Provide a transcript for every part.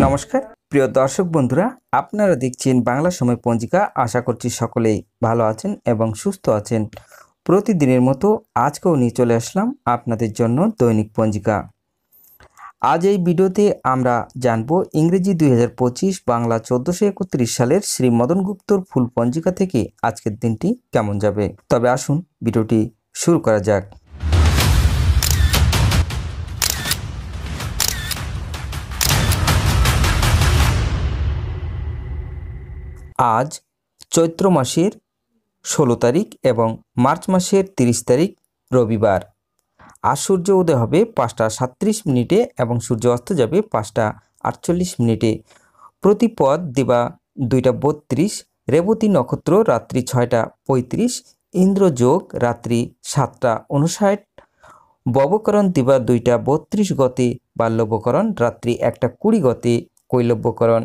নমস্কার প্রিয় দর্শক বন্ধুরা, আপনারা দেখছেন বাংলা সময় পঞ্জিকা। আশা করছি সকলেই ভালো আছেন এবং সুস্থ আছেন। প্রতিদিনের মতো আজকেও নিয়ে চলে আসলাম আপনাদের জন্য দৈনিক পঞ্জিকা। আজ এই ভিডিওতে আমরা জানব ইংরেজি 2025 বাংলা 1431 সালের শ্রী মদন গুপ্তর ফুল পঞ্জিকা থেকে আজকের দিনটি কেমন যাবে। তবে আসুন ভিডিওটি শুরু করা যাক। আজ চৈত্র মাসের 16 তারিখ এবং মার্চ মাসের 30 তারিখ রবিবার। আজ সূর্য উদয় হবে 5টা 37 মিনিটে এবং সূর্য অস্ত যাবে 5টা 48 মিনিটে। প্রতিপদ দিবা 2টা 32, রেবতী নক্ষত্র রাত্রি 6টা 35, ইন্দ্রযোগ রাত্রি 7টা 59, ববকরণ দিবা 2টা 32 গতে, বাল্যবকরণ রাত্রি 1টা 20 গতে, কৈলব্যকরণ।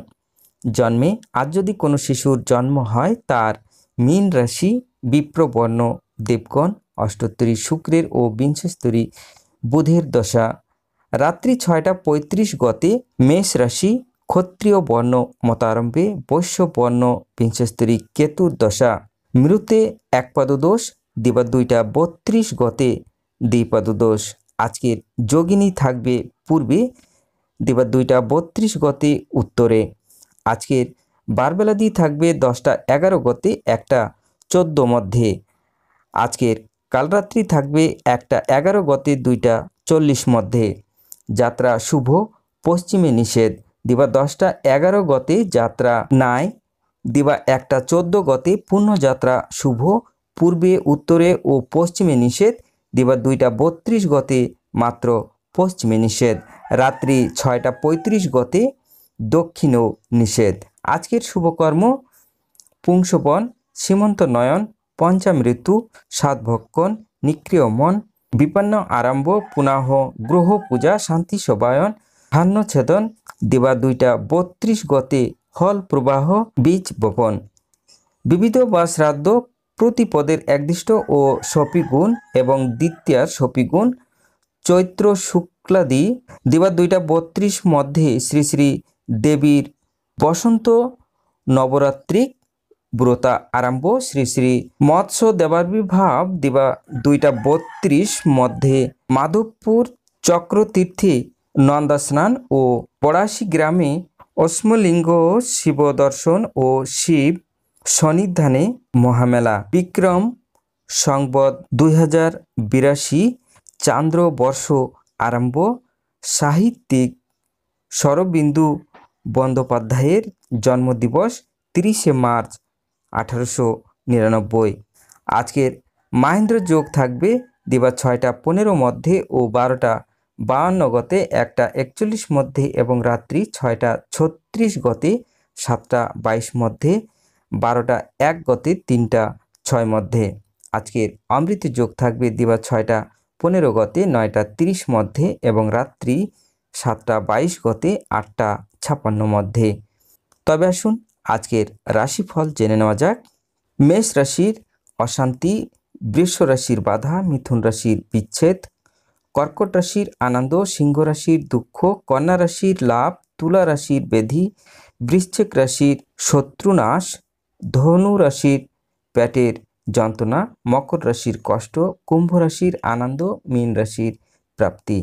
জন্মে আজ যদি কোনো শিশুর জন্ম হয় তার মীন রাশি, বিপ্রবর্ণ দেবগণ, অষ্টোত্তরী শুক্রের ও বিংশস্তরী বুধের দশা। রাত্রি 6টা 35 গতে মেষ রাশি, ক্ষত্রিয় বর্ণ মতারম্ভে বৈশ্য বর্ণ বিংশস্তরী কেতুর দশা। মৃতে একপাদদোষ দিবা 2টা 32 গতে দ্বিপাদদোষ। আজকের যোগিনী থাকবে পূর্বে দিবা 2টা 32 গতে উত্তরে। আজকের বারবেলা দিয়ে থাকবে 10টা 11 গতে 1টা 14 মধ্যে। আজকের কালরাত্রি থাকবে 1টা 11 গতে 2টা 40 মধ্যে। যাত্রা শুভ, পশ্চিমে নিষেধ দিবা 10টা 11 গতে যাত্রা নাই, দিবা 1টা 14 গতে পূর্ণযাত্রা শুভ, পূর্বে উত্তরে ও পশ্চিমে নিষেধ দিবা 2টা 32 গতে মাত্র পশ্চিমে নিষেধ। রাত্রি 6টা 35 গতে দক্ষিণেও নিষেধ। আজকের শুভকর্ম পুংসবন, সীমন্ত নয়ন, পঞ্চামৃত্যু, সাতভক্ষণ, নিক্রিয় মন, বিপন্ন আরম্ভ, পুনাহ গ্রহ পূজা, শান্তি শোভায়ন, ধান্যছেদন দিবা 2টা 32 গতে হল প্রবাহ, বীজ বপন। বিবিধ বা শ্রাদ্ধ প্রতিপদের একদিষ্ট ও সপিগুণ এবং দ্বিতীয়ার সপিগুণ। চৈত্র শুক্লাদি দিবা 2টা 32 মধ্যে শ্রী শ্রী দেবীর বসন্ত নবরাত্রিক ব্রতা আরম্ভ। শ্রী শ্রী মৎস্য দেবাবির্ভাব দিবা 2টা 32 মধ্যে মাধবপুর চক্রতীর্থে নন্দা স্নান ও পড়াশি গ্রামে অশ্মলিঙ্গ শিব দর্শন ও শিব সন্নিধানে মহামেলা। বিক্রম সংবত 2082 চান্দ্র বর্ষ আরম্ভ। সাহিত্যিক শরদিন্দু বন্দ্যোপাধ্যায়ের জন্মদিবস 30শে মার্চ 1899। আজকের মাহেন্দ্র যোগ থাকবে দিবা 6টা 15 মধ্যে ও 12টা 52 গতে 1টা 41 মধ্যে এবং রাত্রি 6টা 36 গতে 7টা 22 মধ্যে, 12টা 1 গতে 3টা 6 মধ্যে। আজকের অমৃত যোগ থাকবে দিবা 6টা 15 গতে 9টা 30 মধ্যে এবং রাত্রি 7টা 22 গতে 8টা 56 মধ্যে। তবে আসুন আজকের রাশিফল জেনে নেওয়া যাক। মেষ রাশির অশান্তি, বৃষ রাশির বাধা, মিথুন রাশির বিচ্ছেদ, কর্কট রাশির আনন্দ, সিংহ রাশির দুঃখ, কন্যা রাশির লাভ, তুলা রাশির ব্যাধি, বৃশ্চিক রাশির শত্রুনাশ, ধনু রাশির পেটের যন্ত্রণা, মকর রাশির কষ্ট, কুম্ভ রাশির আনন্দ, মীন রাশির প্রাপ্তি।